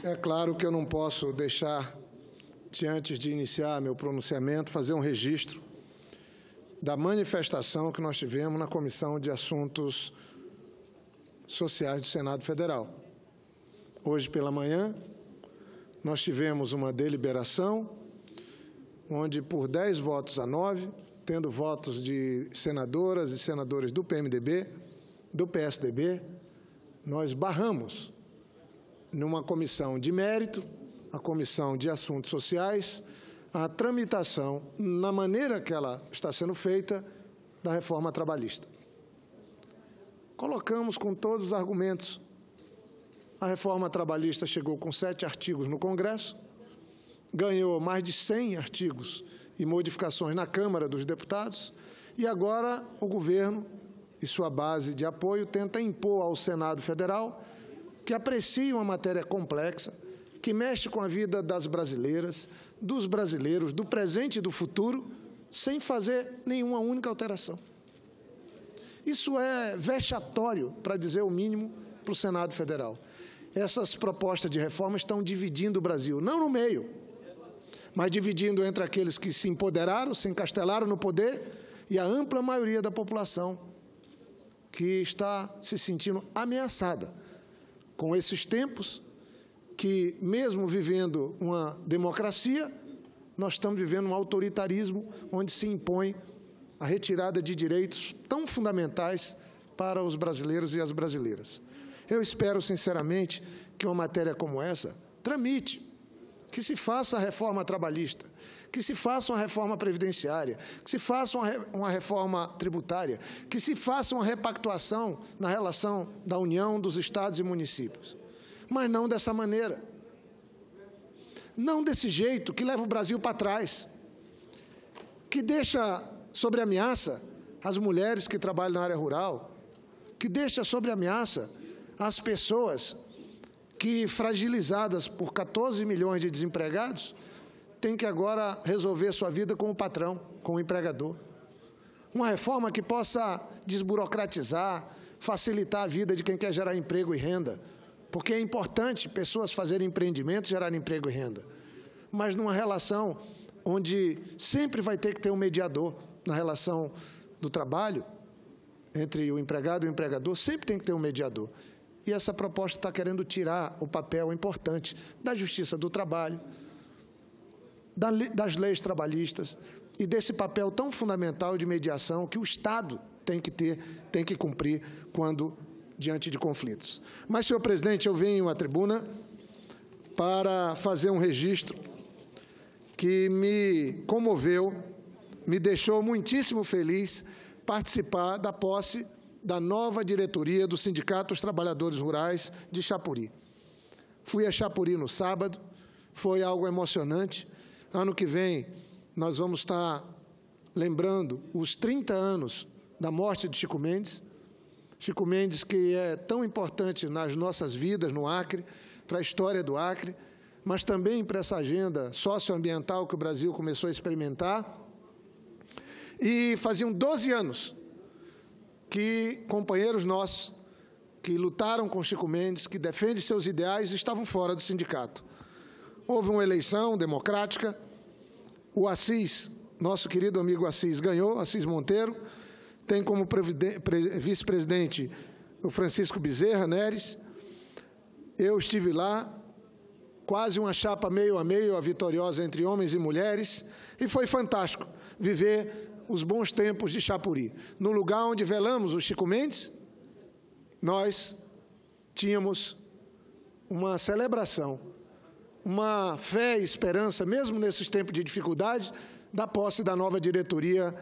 É claro que eu não posso deixar, antes de iniciar meu pronunciamento, fazer um registro da manifestação que nós tivemos na Comissão de Assuntos Sociais do Senado Federal. Hoje pela manhã, nós tivemos uma deliberação onde, por 10 votos a 9, tendo votos de senadoras e senadores do PMDB, do PSDB, nós barramos numa comissão de mérito, a Comissão de Assuntos Sociais, a tramitação, na maneira que ela está sendo feita, da reforma trabalhista. Colocamos com todos os argumentos. A reforma trabalhista chegou com 7 artigos no Congresso, ganhou mais de 100 artigos e modificações na Câmara dos Deputados, e agora o governo e sua base de apoio tenta impor ao Senado Federal, que aprecia uma matéria complexa, que mexe com a vida das brasileiras, dos brasileiros, do presente e do futuro, sem fazer nenhuma única alteração. Isso é vexatório, para dizer o mínimo, para o Senado Federal. Essas propostas de reforma estão dividindo o Brasil, não no meio, mas dividindo entre aqueles que se empoderaram, se encastelaram no poder, e a ampla maioria da população que está se sentindo ameaçada com esses tempos que, mesmo vivendo uma democracia, nós estamos vivendo um autoritarismo onde se impõe a retirada de direitos tão fundamentais para os brasileiros e as brasileiras. Eu espero, sinceramente, que uma matéria como essa tramite, que se faça a reforma trabalhista, que se faça uma reforma previdenciária, que se faça uma reforma tributária, que se faça uma repactuação na relação da União, dos estados e municípios. Mas não dessa maneira. Não desse jeito que leva o Brasil para trás, que deixa sob ameaça as mulheres que trabalham na área rural, que deixa sob ameaça as pessoas que, fragilizadas por 14 milhões de desempregados, têm que agora resolver sua vida com o patrão, com o empregador. Uma reforma que possa desburocratizar, facilitar a vida de quem quer gerar emprego e renda, porque é importante pessoas fazerem empreendimentos, gerar emprego e renda, mas numa relação onde sempre vai ter que ter um mediador na relação do trabalho, entre o empregado e o empregador, sempre tem que ter um mediador. E essa proposta está querendo tirar o papel importante da Justiça do Trabalho, das leis trabalhistas e desse papel tão fundamental de mediação que o Estado tem que ter, tem que cumprir quando diante de conflitos. Mas, senhor presidente, eu venho à tribuna para fazer um registro que me comoveu, me deixou muitíssimo feliz participar da posse da nova diretoria do Sindicato dos Trabalhadores Rurais de Chapuri. Fui a Chapuri no sábado, foi algo emocionante. Ano que vem, nós vamos estar lembrando os 30 anos da morte de Chico Mendes. Chico Mendes, que é tão importante nas nossas vidas no Acre, para a história do Acre, mas também para essa agenda socioambiental que o Brasil começou a experimentar. E faziam 12 anos que companheiros nossos que lutaram com Chico Mendes, que defendem seus ideais, estavam fora do sindicato. Houve uma eleição democrática, o Assis, nosso querido amigo Assis, ganhou, Assis Monteiro, tem como vice-presidente o Francisco Bezerra Neres. Eu estive lá, quase uma chapa meio a meio, a vitoriosa entre homens e mulheres, e foi fantástico viver os bons tempos de Chapuri. No lugar onde velamos o Chico Mendes, nós tínhamos uma celebração, uma fé e esperança, mesmo nesses tempos de dificuldade, da posse da nova diretoria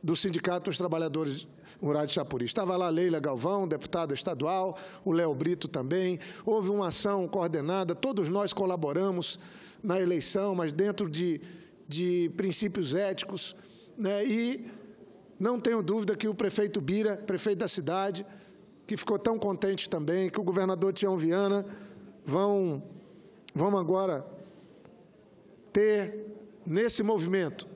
do Sindicato dos Trabalhadores Rurais de Chapuri. Estava lá Leila Galvão, deputada estadual, o Léo Brito também. Houve uma ação coordenada, todos nós colaboramos na eleição, mas dentro de princípios éticos, né? E não tenho dúvida que o prefeito Bira, prefeito da cidade, que ficou tão contente também, que o governador Tião Viana vão agora ter, nesse movimento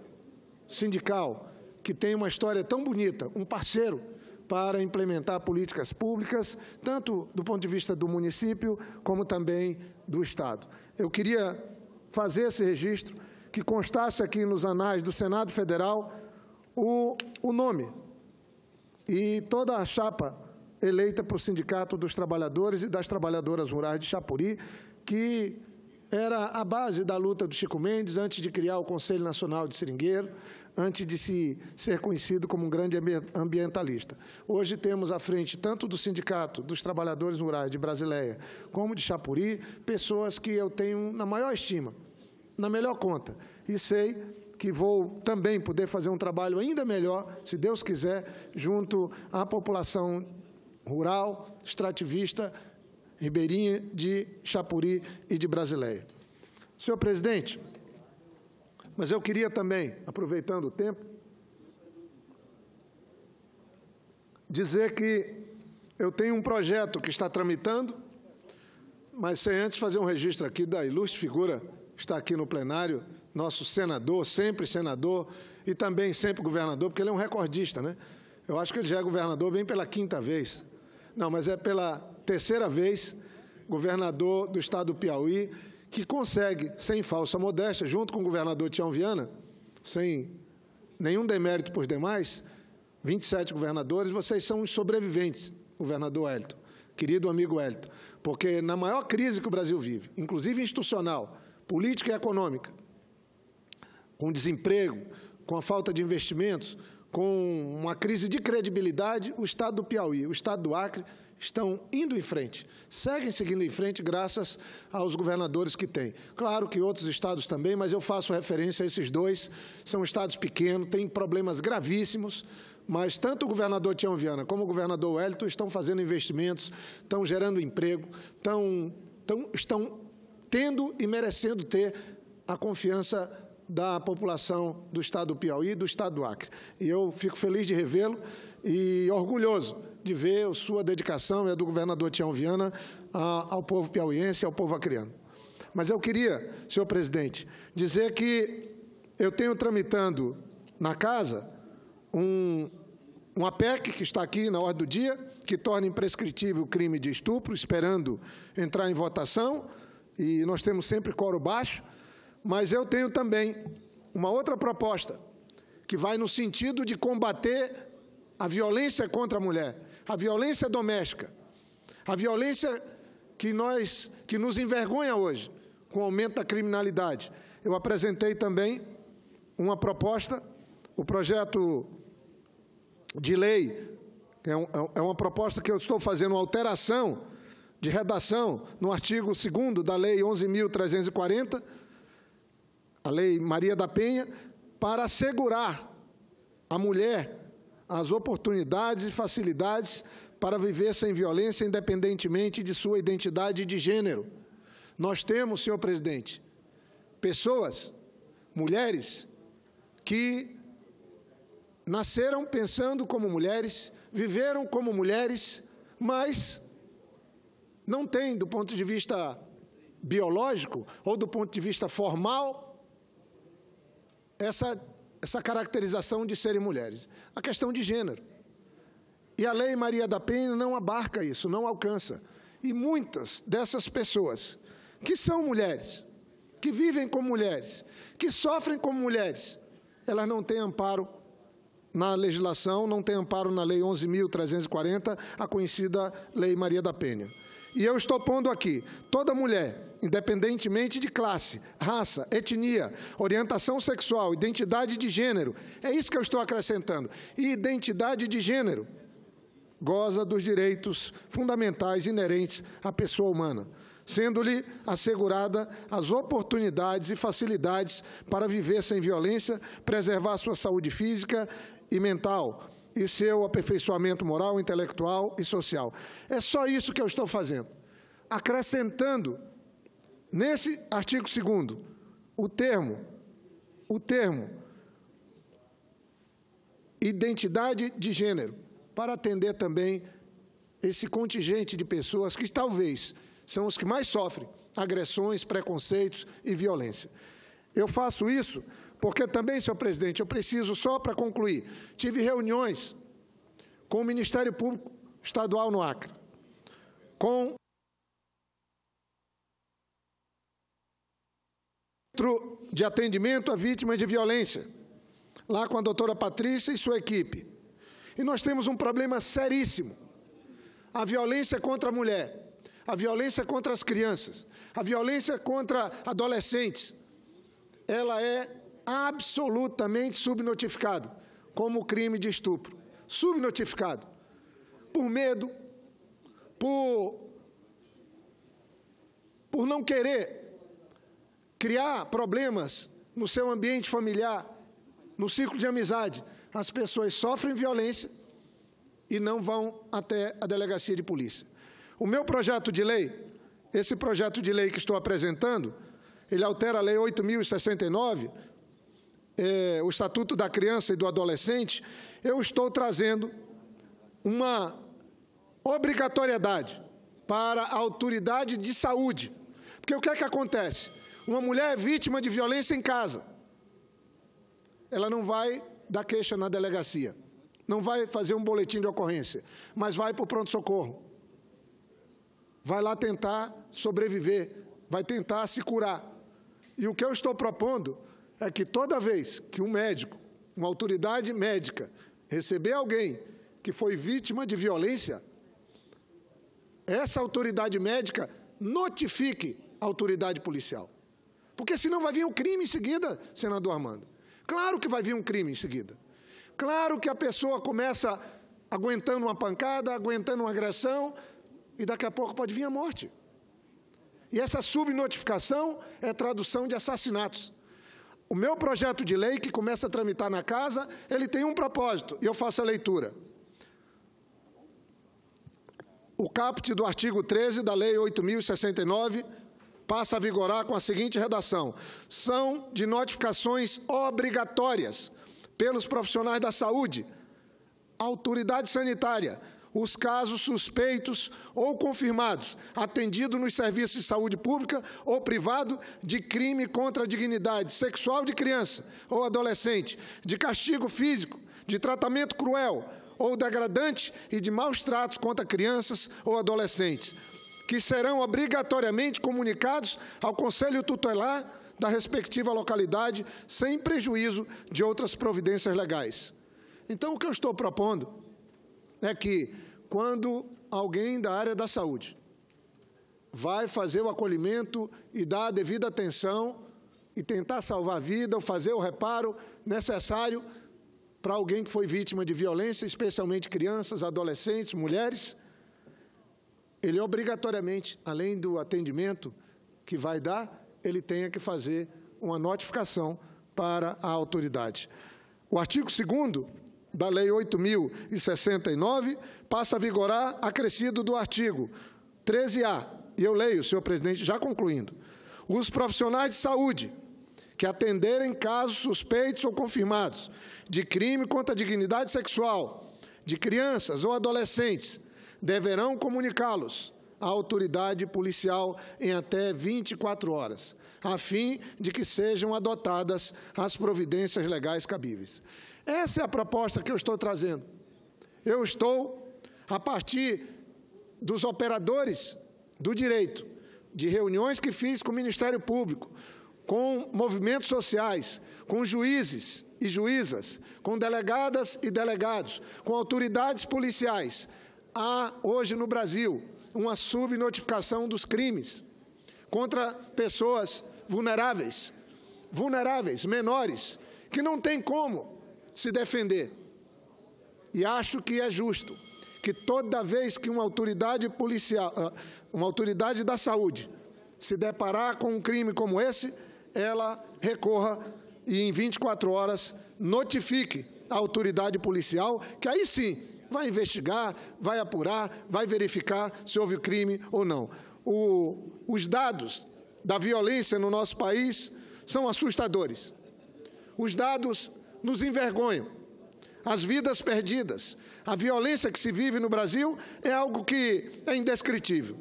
sindical, que tem uma história tão bonita, um parceiro para implementar políticas públicas, tanto do ponto de vista do município, como também do Estado. Eu queria fazer esse registro, que constasse aqui nos anais do Senado Federal o nome e toda a chapa eleita para o Sindicato dos Trabalhadores e das Trabalhadoras Rurais de Chapuri, que era a base da luta do Chico Mendes antes de criar o Conselho Nacional de Seringueiro, antes de ser conhecido como um grande ambientalista. Hoje temos à frente, tanto do Sindicato dos Trabalhadores Rurais de Brasileia, como de Chapuri, pessoas que eu tenho na maior estima, na melhor conta, e sei que vou também poder fazer um trabalho ainda melhor, se Deus quiser, junto à população rural, extrativista, ribeirinha de Chapuri e de Brasileia. Senhor presidente, mas eu queria também, aproveitando o tempo, dizer que eu tenho um projeto que está tramitando, mas sem antes fazer um registro aqui da ilustre figura que está aqui no plenário, nosso senador, sempre senador, e também sempre governador, porque ele é um recordista, né? Eu acho que ele já é governador bem pela 5ª vez. Não, mas é pela 3ª vez, governador do estado do Piauí, que consegue, sem falsa modéstia, junto com o governador Tião Viana, sem nenhum demérito por demais, 27 governadores, vocês são os sobreviventes, governador Wellington, querido amigo Wellington, porque na maior crise que o Brasil vive, inclusive institucional, política e econômica, com desemprego, com a falta de investimentos, com uma crise de credibilidade, o estado do Piauí, o estado do Acre, estão indo em frente, seguem seguindo em frente graças aos governadores que têm. Claro que outros estados também, mas eu faço referência a esses dois, são estados pequenos, têm problemas gravíssimos, mas tanto o governador Tião Viana como o governador Wellington estão fazendo investimentos, estão gerando emprego, estão tendo e merecendo ter a confiança da população do estado do Piauí e do estado do Acre. E eu fico feliz de revê-lo e orgulhoso de ver a sua dedicação e a do governador Tião Viana ao povo piauiense e ao povo acreano. Mas eu queria, senhor presidente, dizer que eu tenho tramitando na casa uma PEC que está aqui na ordem do dia, que torna imprescritível o crime de estupro, esperando entrar em votação, e nós temos sempre quórum baixo, mas eu tenho também uma outra proposta, que vai no sentido de combater a violência contra a mulher, a violência doméstica, a violência que nos envergonha hoje, com o aumento da criminalidade. Eu apresentei também uma proposta, o projeto de lei, é uma proposta que eu estou fazendo uma alteração de redação no artigo 2º da Lei 11.340, a Lei Maria da Penha, para assegurar à mulher as oportunidades e facilidades para viver sem violência, independentemente de sua identidade de gênero. Nós temos, senhor presidente, pessoas, mulheres, que nasceram pensando como mulheres, viveram como mulheres, mas não têm, do ponto de vista biológico ou do ponto de vista formal, essa caracterização de serem mulheres. A questão de gênero. E a Lei Maria da Penha não abarca isso, não alcança. E muitas dessas pessoas que são mulheres, que vivem como mulheres, que sofrem como mulheres, elas não têm amparo na legislação, não têm amparo na Lei 11.340, a conhecida Lei Maria da Penha. E eu estou pondo aqui, toda mulher, independentemente de classe, raça, etnia, orientação sexual, identidade de gênero, é isso que eu estou acrescentando, e identidade de gênero, goza dos direitos fundamentais inerentes à pessoa humana, sendo-lhe assegurada as oportunidades e facilidades para viver sem violência, preservar sua saúde física e mental, e seu aperfeiçoamento moral, intelectual e social. É só isso que eu estou fazendo. Acrescentando, nesse artigo 2º, o termo identidade de gênero, para atender também esse contingente de pessoas que talvez são os que mais sofrem agressões, preconceitos e violência. Eu faço isso porque também, senhor presidente, eu preciso, só para concluir, tive reuniões com o Ministério Público Estadual no Acre, com o Centro de Atendimento a Vítimas de Violência, lá com a doutora Patrícia e sua equipe. E nós temos um problema seríssimo: a violência contra a mulher, a violência contra as crianças, a violência contra adolescentes. Ela é absolutamente subnotificada como crime de estupro. Subnotificado. Por medo, por não querer criar problemas no seu ambiente familiar, no círculo de amizade. As pessoas sofrem violência e não vão até a delegacia de polícia. O meu projeto de lei, esse projeto de lei que estou apresentando, ele altera a Lei 8.069, o Estatuto da Criança e do Adolescente. Eu estou trazendo uma obrigatoriedade para a autoridade de saúde. Porque o que é que acontece? Uma mulher é vítima de violência em casa. Ela não vai dar queixa na delegacia, não vai fazer um boletim de ocorrência, mas vai para o pronto-socorro. Vai lá tentar sobreviver, vai tentar se curar. E o que eu estou propondo é que toda vez que um médico, uma autoridade médica, receber alguém que foi vítima de violência, essa autoridade médica notifique a autoridade policial. Porque senão vai vir um crime em seguida, senador Armando. Claro que vai vir um crime em seguida. Claro que a pessoa começa aguentando uma pancada, aguentando uma agressão, e daqui a pouco pode vir a morte. E essa subnotificação é tradução de assassinatos. O meu projeto de lei, que começa a tramitar na casa, ele tem um propósito, e eu faço a leitura. O caput do artigo 13 da Lei 8.069 passa a vigorar com a seguinte redação: são de notificações obrigatórias pelos profissionais da saúde, autoridade sanitária, os casos suspeitos ou confirmados, atendido nos serviços de saúde pública ou privado, de crime contra a dignidade sexual de criança ou adolescente, de castigo físico, de tratamento cruel ou degradante e de maus tratos contra crianças ou adolescentes, que serão obrigatoriamente comunicados ao Conselho Tutelar da respectiva localidade, sem prejuízo de outras providências legais. Então, o que eu estou propondo é que, quando alguém da área da saúde vai fazer o acolhimento e dar a devida atenção e tentar salvar a vida ou fazer o reparo necessário para alguém que foi vítima de violência, especialmente crianças, adolescentes, mulheres, ele obrigatoriamente, além do atendimento que vai dar, ele tenha que fazer uma notificação para a autoridade. O artigo 2º da Lei 8.069 passa a vigorar acrescido do artigo 13A. E eu leio, senhor presidente, já concluindo. Os profissionais de saúde que atenderem casos suspeitos ou confirmados de crime contra a dignidade sexual de crianças ou adolescentes deverão comunicá-los à autoridade policial em até 24 horas, a fim de que sejam adotadas as providências legais cabíveis. Essa é a proposta que eu estou trazendo. Eu estou, a partir dos operadores do direito, de reuniões que fiz com o Ministério Público, com movimentos sociais, com juízes e juízas, com delegadas e delegados, com autoridades policiais. Há, hoje no Brasil, uma subnotificação dos crimes contra pessoas vulneráveis, menores, que não têm como se defender. E acho que é justo que toda vez que uma autoridade policial, uma autoridade da saúde, se deparar com um crime como esse, ela recorra e em 24 horas notifique a autoridade policial, que aí sim vai investigar, vai apurar, vai verificar se houve crime ou não. Os dados da violência no nosso país são assustadores. Os dados nos envergonham. As vidas perdidas, a violência que se vive no Brasil é algo que é indescritível.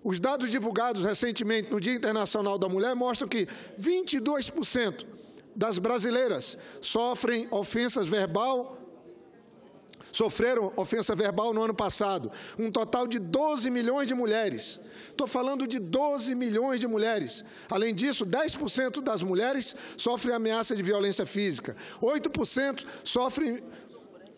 Os dados divulgados recentemente no Dia Internacional da Mulher mostram que 22% das brasileiras sofrem ofensas sofreram ofensa verbal no ano passado. Um total de 12 milhões de mulheres. Estou falando de 12 milhões de mulheres. Além disso, 10% das mulheres sofrem ameaça de violência física. 8% sofrem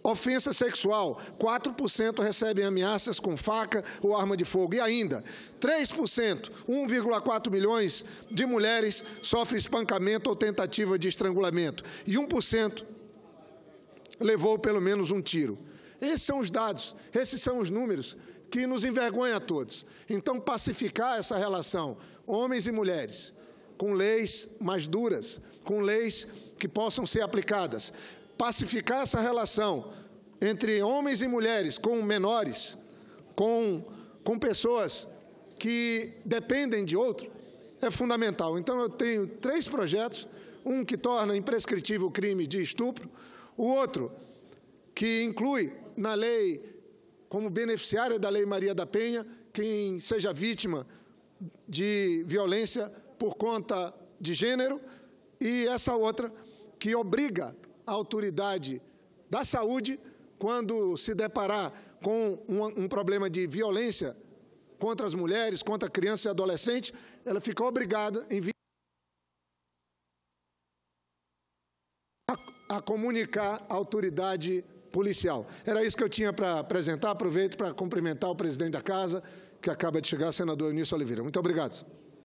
ofensa sexual, 4% recebem ameaças com faca ou arma de fogo. E ainda, 3%, 1,4 milhões de mulheres sofrem espancamento ou tentativa de estrangulamento. E 1% levou pelo menos um tiro. Esses são os dados, esses são os números que nos envergonham a todos. Então, pacificar essa relação, homens e mulheres, com leis mais duras, com leis que possam ser aplicadas, pacificar essa relação entre homens e mulheres, com menores, com pessoas que dependem de outro, é fundamental. Então, eu tenho 3 projetos, um que torna imprescritível o crime de estupro, o outro que inclui na lei, como beneficiária da Lei Maria da Penha, quem seja vítima de violência por conta de gênero, e essa outra que obriga a autoridade da saúde, quando se deparar com um problema de violência contra as mulheres, contra crianças e adolescentes, ela fica obrigada, a comunicar à autoridade policial. Era isso que eu tinha para apresentar. Aproveito para cumprimentar o presidente da Casa, que acaba de chegar, senador Eunício Oliveira. Muito obrigado.